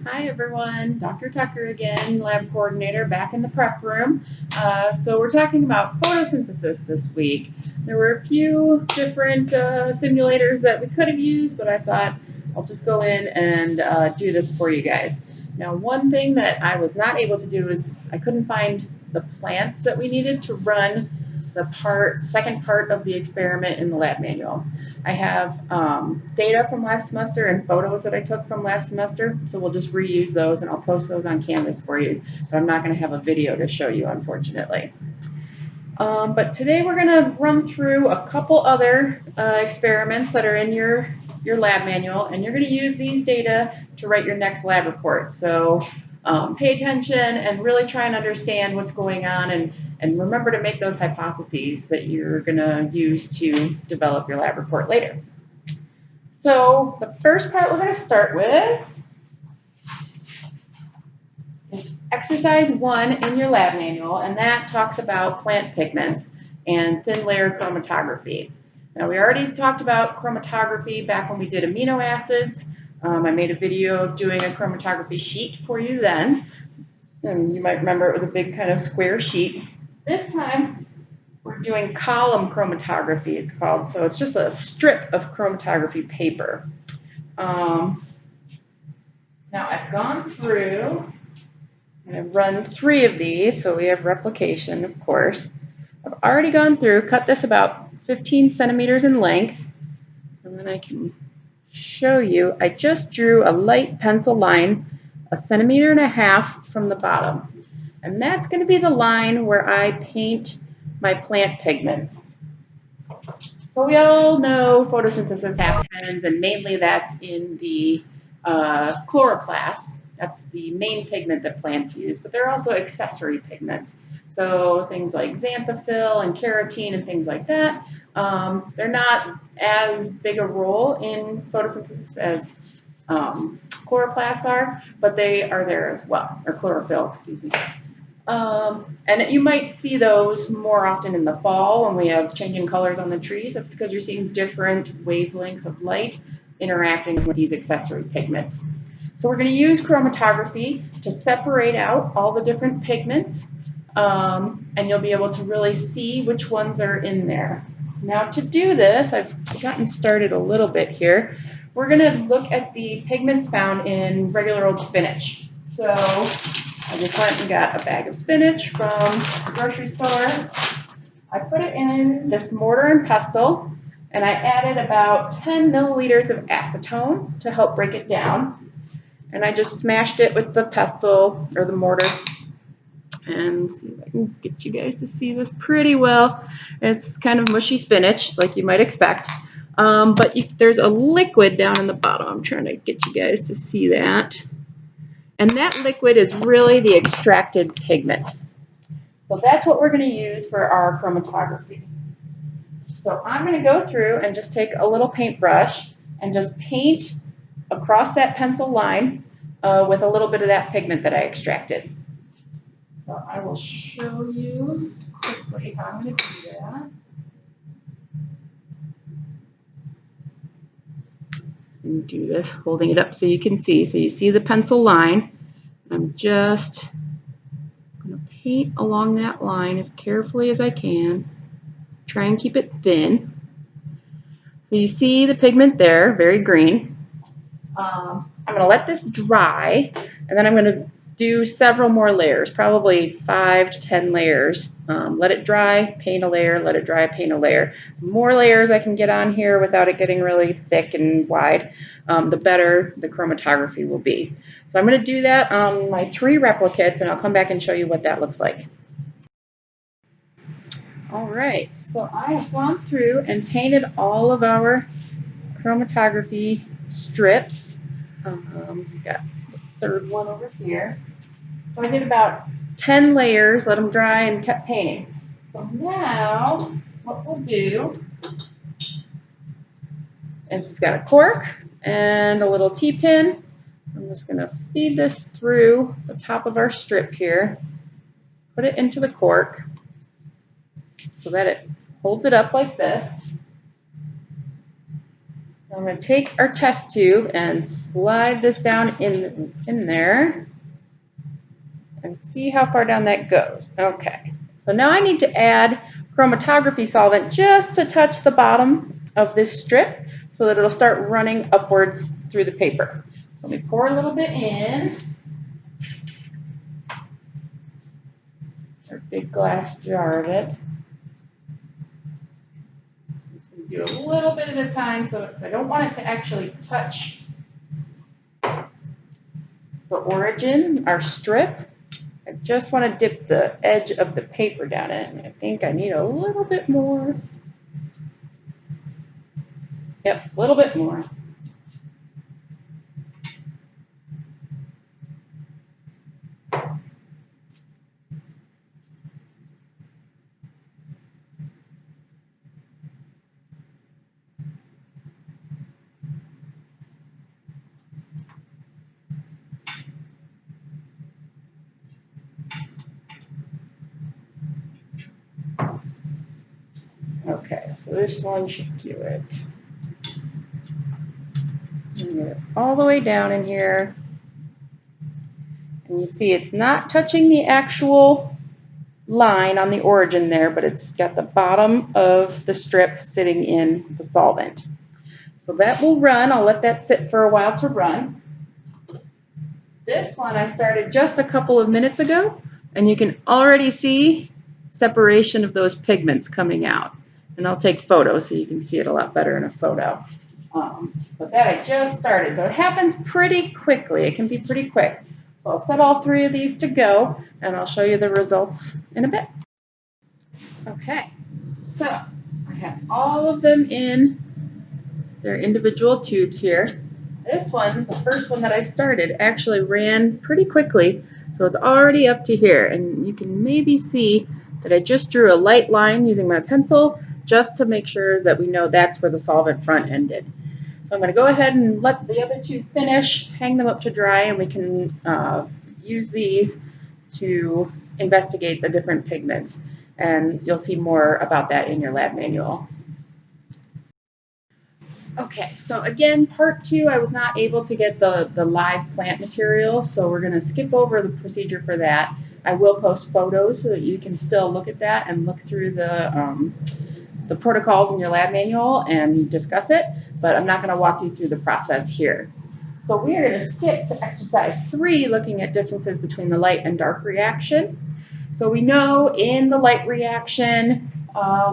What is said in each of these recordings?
Hi everyone, Dr. Tucker again, lab coordinator back in the prep room. So we're talking about photosynthesis this week. There were a few different simulators that we could have used, but I thought I'll just go in and do this for you guys. Now, one thing that I was not able to do is I couldn't find the plants that we needed to run the second part of the experiment in the lab manual. I have data from last semester and photos that I took from last semester, so we'll just reuse those and I'll post those on Canvas for you, but I'm not going to have a video to show you, unfortunately. But today we're going to run through a couple other experiments that are in your lab manual, and you're going to use these data to write your next lab report. So pay attention and really try and understand what's going on, and remember to make those hypotheses that you're going to use to develop your lab report later. So the first part we're going to start with is exercise 1 in your lab manual, and that talks about plant pigments and thin layer chromatography. Now, we already talked about chromatography back when we did amino acids. I made a video doing a chromatography sheet for you then, and you might remember it was a big kind of square sheet. This time, we're doing column chromatography, it's called. So it's just a strip of chromatography paper. Now, I've gone through, and I've run 3 of these, so we have replication, of course. I've already gone through, cut this about 15 centimeters in length, and then I can show you. I just drew a light pencil line, 1.5 centimeters from the bottom. And that's going to be the line where I paint my plant pigments. So we all know photosynthesis happens, and mainly that's in the chloroplast. That's the main pigment that plants use, but there are also accessory pigments. So things like xanthophyll and carotene and things like that. They're not as big a role in photosynthesis as chloroplasts are, but they are there as well, or chlorophyll, excuse me. And you might see those more often in the fall when we have changing colors on the trees. That's because you're seeing different wavelengths of light interacting with these accessory pigments. So we're going to use chromatography to separate out all the different pigments, and you'll be able to really see which ones are in there. Now, to do this, I've gotten started a little bit here. We're going to look at the pigments found in regular old spinach. So I just went and got a bag of spinach from the grocery store. I put it in this mortar and pestle, and I added about 10 milliliters of acetone to help break it down. And I just smashed it with the pestle or the mortar. And see if I can get you guys to see this pretty well. It's kind of mushy spinach, like you might expect. But there's a liquid down in the bottom. I'm trying to get you guys to see that. And that liquid is really the extracted pigments. So that's what we're going to use for our chromatography. So I'm going to go through and just take a little paintbrush and just paint across that pencil line with a little bit of that pigment that I extracted. So I will show you quickly how I'm going to do that. And do this, holding it up so you can see. So you see the pencil line. I'm just going to paint along that line as carefully as I can. Try and keep it thin. So you see the pigment there, very green. I'm going to let this dry, and then I'm going to do several more layers, probably 5 to 10 layers. Let it dry, paint a layer, let it dry, paint a layer. The more layers I can get on here without it getting really thick and wide, the better the chromatography will be. So I'm going to do that on my 3 replicates, and I'll come back and show you what that looks like. All right, so I have gone through and painted all of our chromatography strips. We've got the 3rd one over here. So I did about 10 layers, let them dry, and kept painting. So now what we'll do is we've got a cork and a little T-pin. I'm just going to feed this through the top of our strip here, put it into the cork so that it holds it up like this. I'm going to take our test tube and slide this down in there and see how far down that goes. Okay, so now I need to add chromatography solvent just to touch the bottom of this strip so that it'll start running upwards through the paper. So let me pour a little bit in. Our big glass jar of it. I'm just going to do a little bit at a time so I don't want it to actually touch the origin, our strip. I just want to dip the edge of the paper down in it. I think I need a little bit more. Yep, a little bit more. Okay, so this one should do it. Get it all the way down in here. And you see it's not touching the actual line on the origin there, but it's got the bottom of the strip sitting in the solvent. So that will run. I'll let that sit for a while to run. This one I started just a couple of minutes ago, and you can already see separation of those pigments coming out. And I'll take photos so you can see it a lot better in a photo. But that I just started, so it happens pretty quickly. It can be pretty quick. So I'll set all three of these to go, and I'll show you the results in a bit. Okay, so I have all of them in their individual tubes here. This one, the first one that I started, actually ran pretty quickly, so it's already up to here, and you can maybe see that I just drew a light line using my pencil just to make sure that we know that's where the solvent front ended. So I'm going to go ahead and let the other two finish, hang them up to dry, and we can use these to investigate the different pigments. And you'll see more about that in your lab manual. Okay, so again, part 2, I was not able to get the live plant material, so we're going to skip over the procedure for that. I will post photos so that you can still look at that and look through the protocols in your lab manual and discuss it, but I'm not going to walk you through the process here. So we are going to skip to exercise 3, looking at differences between the light and dark reaction. So we know in the light reaction,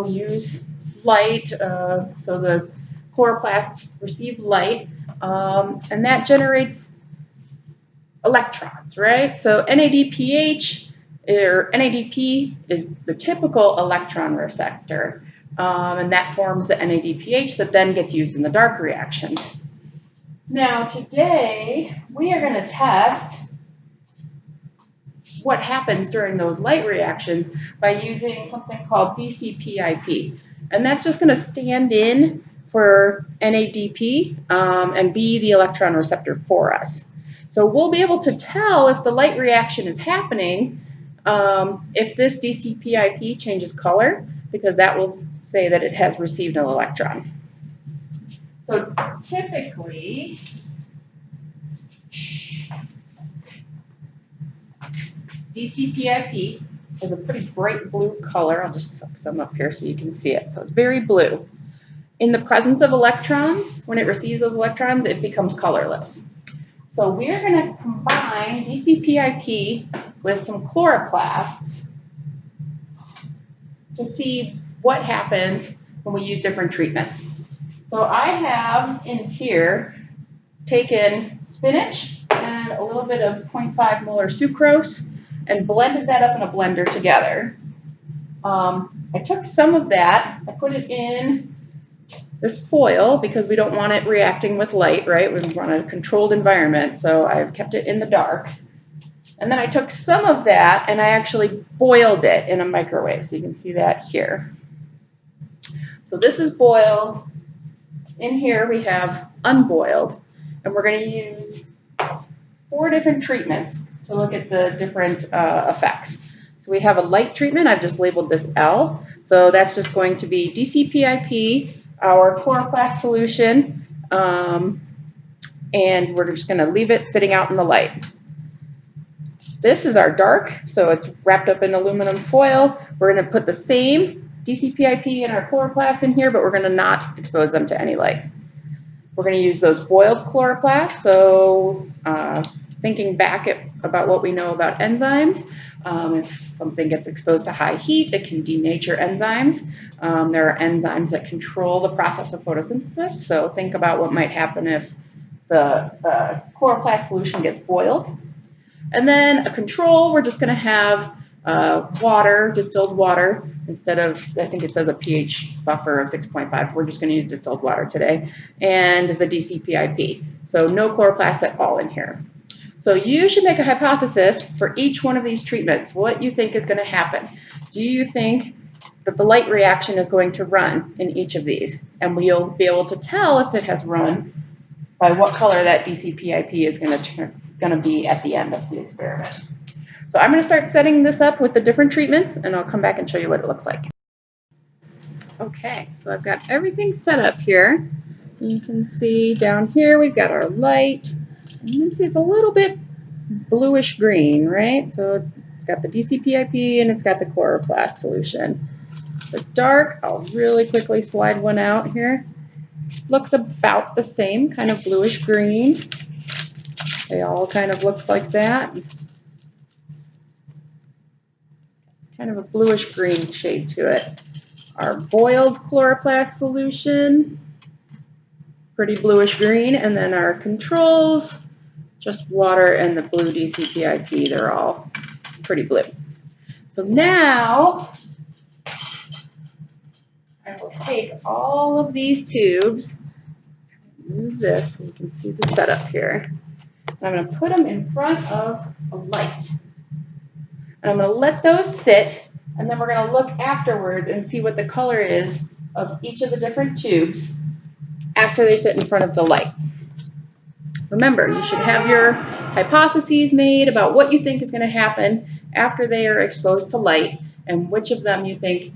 we use light, so the chloroplasts receive light, and that generates electrons, right? So NADPH, or NADP, is the typical electron receptor, and that forms the NADPH that then gets used in the dark reactions. Now today, we are going to test what happens during those light reactions by using something called DCPIP. And that's just going to stand in for NADP and be the electron receptor for us. So we'll be able to tell if the light reaction is happening if this DCPIP changes color, because that will say that it has received an electron. So typically, DCPIP is a pretty bright blue color. I'll just suck some up here so you can see it. So it's very blue. In the presence of electrons, when it receives those electrons, it becomes colorless. So we're going to combine DCPIP with some chloroplasts to see what happens when we use different treatments. So I have in here taken spinach and a little bit of 0.5 molar sucrose and blended that up in a blender together. I took some of that, I put it in this foil because we don't want it reacting with light, right? We want a controlled environment, so I've kept it in the dark. And then I took some of that and I actually boiled it in a microwave, so you can see that here. So this is boiled. In here we have unboiled, and we're going to use 4 different treatments to look at the different effects. So we have a light treatment. I've just labeled this L. So that's just going to be DCPIP, our chloroplast solution, And we're just gonna leave it sitting out in the light. This is our dark, so it's wrapped up in aluminum foil. We're gonna put the same DCPIP and our chloroplasts in here, but we're gonna not expose them to any light. We're gonna use those boiled chloroplasts, so thinking back about what we know about enzymes, if something gets exposed to high heat, it can denature enzymes. There are enzymes that control the process of photosynthesis, so think about what might happen if the chloroplast solution gets boiled. And then a control, we're just going to have water, distilled water, instead of, I think it says a pH buffer of 6.5. We're just going to use distilled water today, and the DCPIP. So no chloroplasts at all in here. So you should make a hypothesis for each one of these treatments, what you think is going to happen. Do you think that the light reaction is going to run in each of these? And we'll be able to tell if it has run by what color that DCPIP is going to be at the end of the experiment. So I'm going to start setting this up with the different treatments, and I'll come back and show you what it looks like. Okay, so I've got everything set up here. You can see down here we've got our light. And you can see it's a little bit bluish green, right? So it's got the DCPIP and it's got the chloroplast solution. The dark, I'll really quickly slide one out here. Looks about the same, kind of bluish green. They all kind of look like that. Kind of a bluish green shade to it. Our boiled chloroplast solution, pretty bluish green, and then our controls, just water and the blue DCPIP, they're all pretty blue. So now I will take all of these tubes, move this so you can see the setup here. I'm going to put them in front of a light. And I'm going to let those sit, and then we're going to look afterwards and see what the color is of each of the different tubes after they sit in front of the light. Remember, you should have your hypotheses made about what you think is going to happen after they are exposed to light, and which of them you think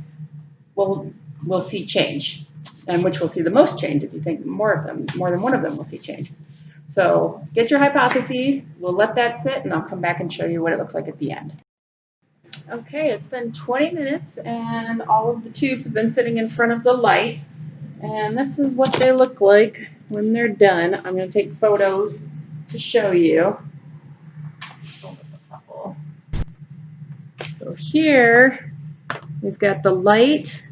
will see change, and which will see the most change if you think more than one of them will see change. So get your hypotheses, we'll let that sit, and I'll come back and show you what it looks like at the end. Okay, it's been 20 minutes and all of the tubes have been sitting in front of the light, and this is what they look like when they're done. I'm going to take photos to show you. So here we've got the light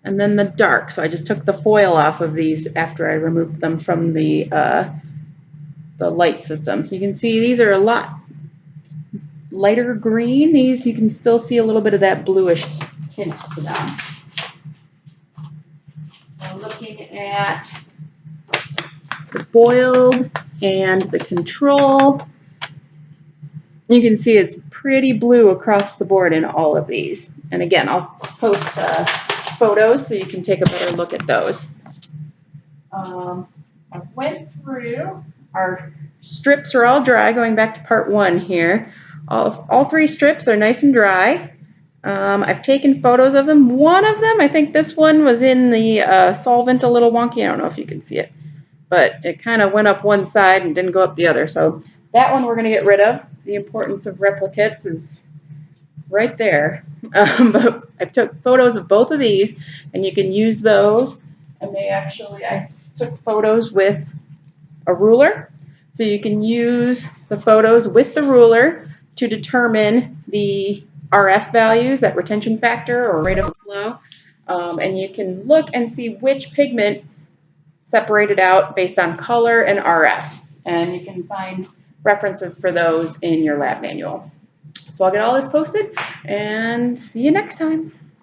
and then the dark. So I just took the foil off of these after I removed them from the light system. So you can see these are a lot lighter green. These, you can still see a little bit of that bluish tint to them. Now looking at the boiled and the control, you can see it's pretty blue across the board in all of these. And again, I'll post photos so you can take a better look at those. I went through, our strips are all dry, going back to part one here. All three strips are nice and dry. I've taken photos of them. One of them, I think this one was in the solvent a little wonky. I don't know if you can see it, but it kind of went up one side and didn't go up the other. So that one we're going to get rid of. The importance of replicates is right there. But I took photos of both of these, and you can use those. And I took photos with a ruler. So you can use the photos with the ruler to determine the RF values, that retention factor or rate of flow. And you can look and see which pigment separated out based on color and RF. And you can find references for those in your lab manual. So I'll get all this posted and see you next time.